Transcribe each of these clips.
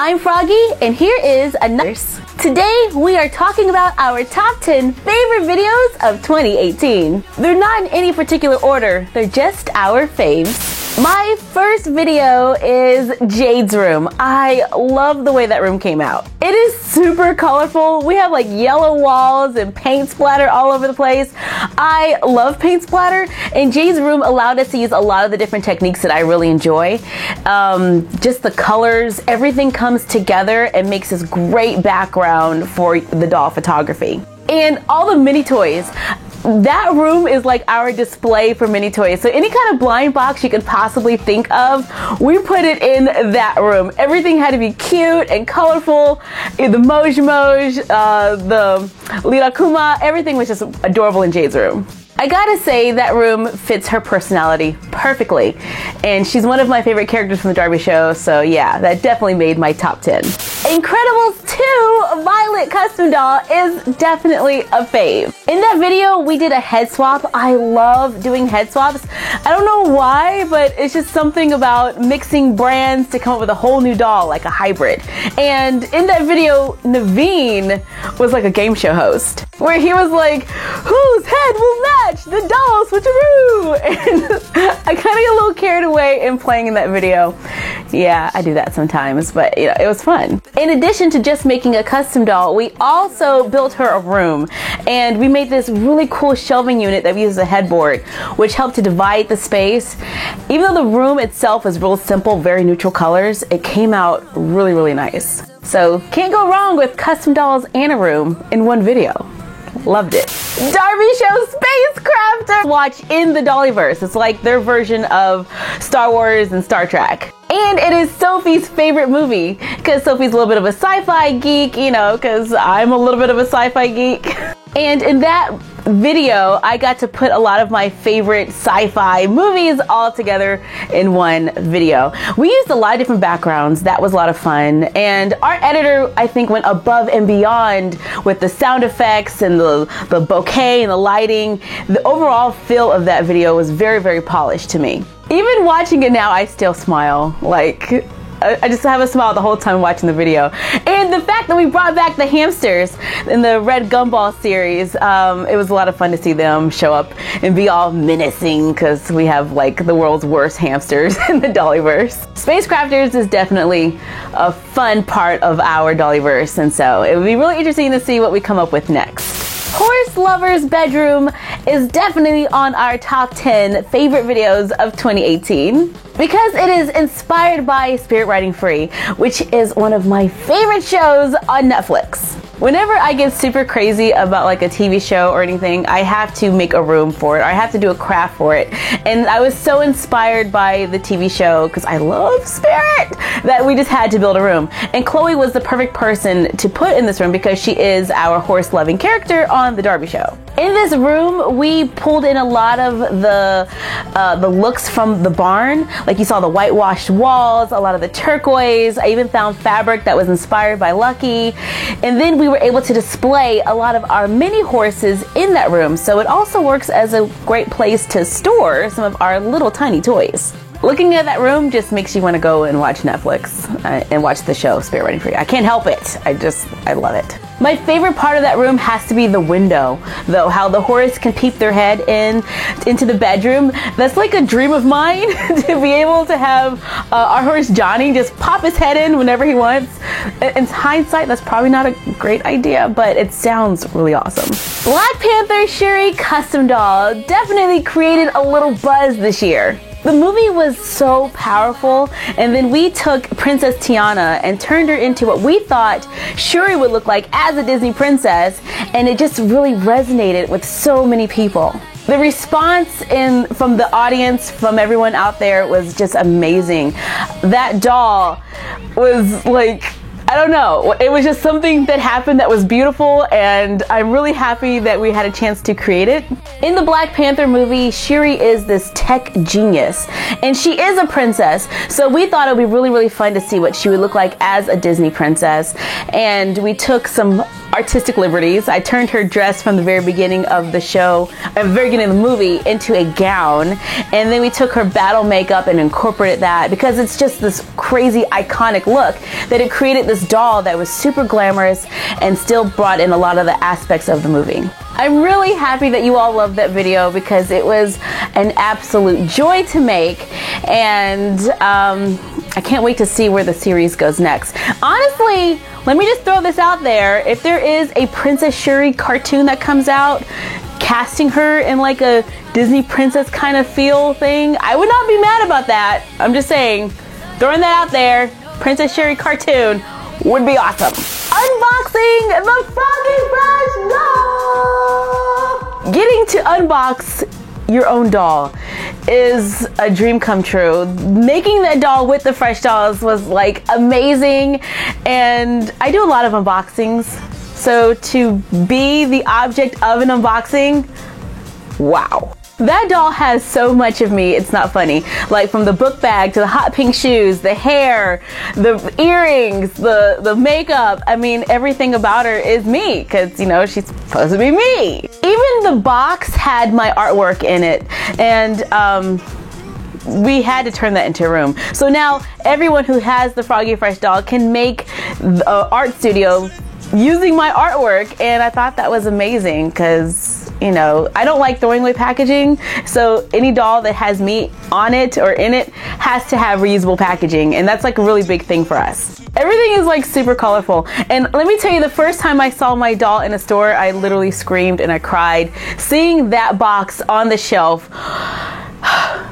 I'm Froggy, and here is another. Today, we are talking about our top 10 favorite videos of 2018. They're not in any particular order, they're just our faves. My first video is Jades Room. I love the way that room came out. It is super colorful. We have like yellow walls and paint splatter all over the place. I love paint splatter, and Jades Room allowed us to use a lot of the different techniques that I really enjoy. Just the colors, everything comes together and makes this great background for the doll photography. And all the mini toys. That room is like our display for mini toys. So any kind of blind box you could possibly think of, we put it in that room. Everything had to be cute and colorful. The Moj Moj, the Lirakuma, everything was just adorable in Jade's room. I gotta say that room fits her personality perfectly. And she's one of my favorite characters from the Barbie show, so yeah, that definitely made my top 10. Incredibles 2 Violet custom doll is definitely a fave. In that video, we did a head swap. I love doing head swaps. I don't know why, but it's just something about mixing brands to come up with a whole new doll, like a hybrid. And in that video, Naveen was like a game show host, where he was like, whose head will match the doll switcheroo? And I kind of get a little carried away in playing in that video. Yeah, I do that sometimes, but you know, it was fun. In addition to just making a custom doll, we also built her a room, and we made this really cool shelving unit that we use as a headboard, which helped to divide the space. Even though the room itself was real simple, very neutral colors, it came out really, really nice. So can't go wrong with custom dolls and a room in one video. Loved it. Barbie Show Spacecrafter! Watch in the Dollyverse. It's like their version of Star Wars and Star Trek. And it is Sophie's favorite movie, because Sophie's a little bit of a sci-fi geek, you know, because I'm a little bit of a sci-fi geek. And in that video, I got to put a lot of my favorite sci-fi movies all together in one video. We used a lot of different backgrounds. That was a lot of fun. And our editor, I think, went above and beyond with the sound effects and the bouquet and the lighting. The overall feel of that video was very, very polished to me. Even watching it now, I still smile. Like, I just have a smile the whole time watching the video. And the fact that we brought back the hamsters in the Red Gumball series, it was a lot of fun to see them show up and be all menacing, because we have like the world's worst hamsters in the Dollyverse. Spacecrafters is definitely a fun part of our Dollyverse, and so it would be really interesting to see what we come up with next. Horse Lover's Bedroom is definitely on our top 10 favorite videos of 2018 because it is inspired by Spirit Riding Free, which is one of my favorite shows on Netflix. Whenever I get super crazy about like a TV show or anything, I have to make a room for it, or I have to do a craft for it. And I was so inspired by the TV show, because I love Spirit, that we just had to build a room. And Chloe was the perfect person to put in this room because she is our horse-loving character on the Barbie show. In this room, we pulled in a lot of the looks from the barn. Like you saw the whitewashed walls, a lot of the turquoise. I even found fabric that was inspired by Lucky. And then we were able to display a lot of our mini horses in that room. So it also works as a great place to store some of our little tiny toys. Looking at that room just makes you want to go and watch Netflix and watch the show Spirit Riding Free. I can't help it. I love it. My favorite part of that room has to be the window, though, how the horse can peep their head into the bedroom. That's like a dream of mine, to be able to have our horse Johnny just pop his head in whenever he wants. In hindsight, that's probably not a great idea, but it sounds really awesome. Black Panther Cheri custom doll definitely created a little buzz this year. The movie was so powerful, and then we took Princess Tiana and turned her into what we thought Shuri would look like as a Disney princess, and it just really resonated with so many people. The response from the audience, from everyone out there, was just amazing. That doll was like, I don't know, it was just something that happened that was beautiful, and I'm really happy that we had a chance to create it. In the Black Panther movie, Shuri is this tech genius, and she is a princess, so we thought it would be really, really fun to see what she would look like as a Disney princess. And we took some artistic liberties. I turned her dress from the very beginning of the show, at the very beginning of the movie, into a gown. And then we took her battle makeup and incorporated that because it's just this crazy iconic look that it created this doll that was super glamorous and still brought in a lot of the aspects of the movie. I'm really happy that you all loved that video because it was an absolute joy to make, and I can't wait to see where the series goes next. Honestly, let me just throw this out there. If there is a Princess Cheri cartoon that comes out, casting her in like a Disney princess kind of feel thing, I would not be mad about that. I'm just saying, throwing that out there, Princess Cheri cartoon would be awesome. Unboxing the Froggy Fresh doll! Getting to unbox your own doll is a dream come true. Making that doll with the Fresh dolls was like amazing, and I do a lot of unboxings, so to be the object of an unboxing, wow. That doll has so much of me, it's not funny. Like from the book bag to the hot pink shoes, the hair, the earrings, the makeup. I mean, everything about her is me because, you know, she's supposed to be me. Even the box had my artwork in it, and we had to turn that into a room. So now everyone who has the Froggy Fresh doll can make an art studio using my artwork, and I thought that was amazing because, you know, I don't like throwing away packaging, so any doll that has me on it or in it has to have reusable packaging, and that's like a really big thing for us. Everything is like super colorful, and let me tell you, the first time I saw my doll in a store, I literally screamed and I cried. Seeing that box on the shelf,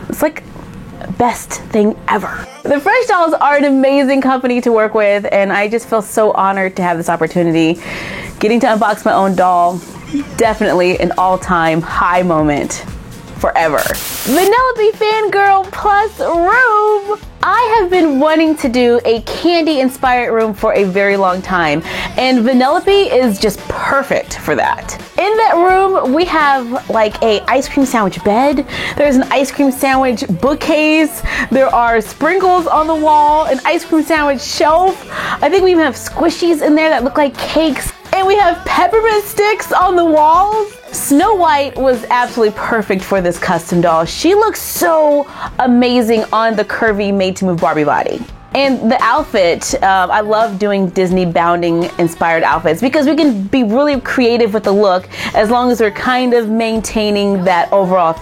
it's like best thing ever. The Fresh Dolls are an amazing company to work with, and I just feel so honored to have this opportunity. Getting to unbox my own doll, definitely an all-time high moment forever. Vanellope Fangirl plus room. I have been wanting to do a candy inspired room for a very long time, and Vanellope is just perfect for that. In that room, we have like a ice cream sandwich bed. There's an ice cream sandwich bookcase. There are sprinkles on the wall, an ice cream sandwich shelf. I think we even have squishies in there that look like cakes. And we have peppermint sticks on the walls. Snow White was absolutely perfect for this custom doll. She looks so amazing on the curvy Made to Move Barbie body. And the outfit, I love doing Disney bounding inspired outfits because we can be really creative with the look as long as we're kind of maintaining that overall